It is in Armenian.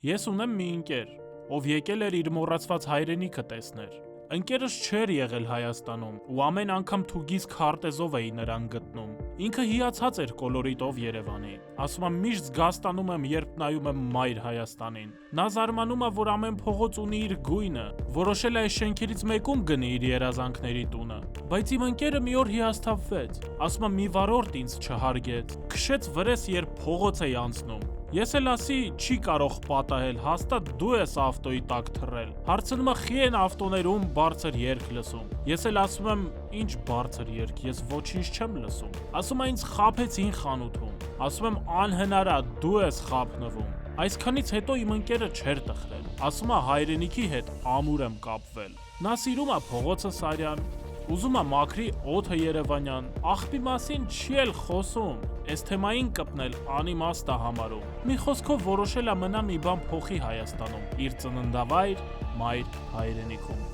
Ես ունեմ մի ընկեր, ով եկել էր իր մոռացված հայրենիքը տեսներ։ Ընկերս չէր եղել Հայաստանում ու ամեն անգամ թուգիս քարտեզով էի նրան գտնում։ Ինքը հիացած էր կոլորիտով Երևանի։ Ասում եմ միշտ զգաստանում եմ, երբ նայում եմ մայր Հայաստանին։ Նա զարմանում է, որ ամեն փողոց ունի իր գույնը, որոշել է այս շենքերից մեկում գնի իր երազանքների տունը։ Բայց իմ ընկերը մի օր հիասթափվեց։ Ասում է մի վարորդ ինձ չհարգեց, քշեց վրես, երբ փողոց էի անցնում։ Ես էլ ասի չի կարող պատահել, հաստատ դու ես ավտոյի տակ թռել։ Հարցնում է խի են ավտոներում բարձր երգ լսում։ Ես էլ ասում եմ ինչ բարձր երգ, ես ոչինչ չեմ լսում։ Ասում է ինձ խաբեցին խանութում։ Ասում եմ անհնար է, դու ես խաբնվում։ Այսքանից հետո իմ ընկերը չէր տխրել։ Ասում է հայրենիքի հետ ամուր եմ կապվել։ Նա սիրում է փողոցը Սարյան, ուզում է մաքրի օդը Երևանյան, աղբի մասին չի էլ խոսում, այս թեմային կպնել անիմաստ է համարում։ Մի խոսքով որոշել է մնա մի բան փոխի Հայաստանում, իր ծննդավայր, մայր հայրենիքում։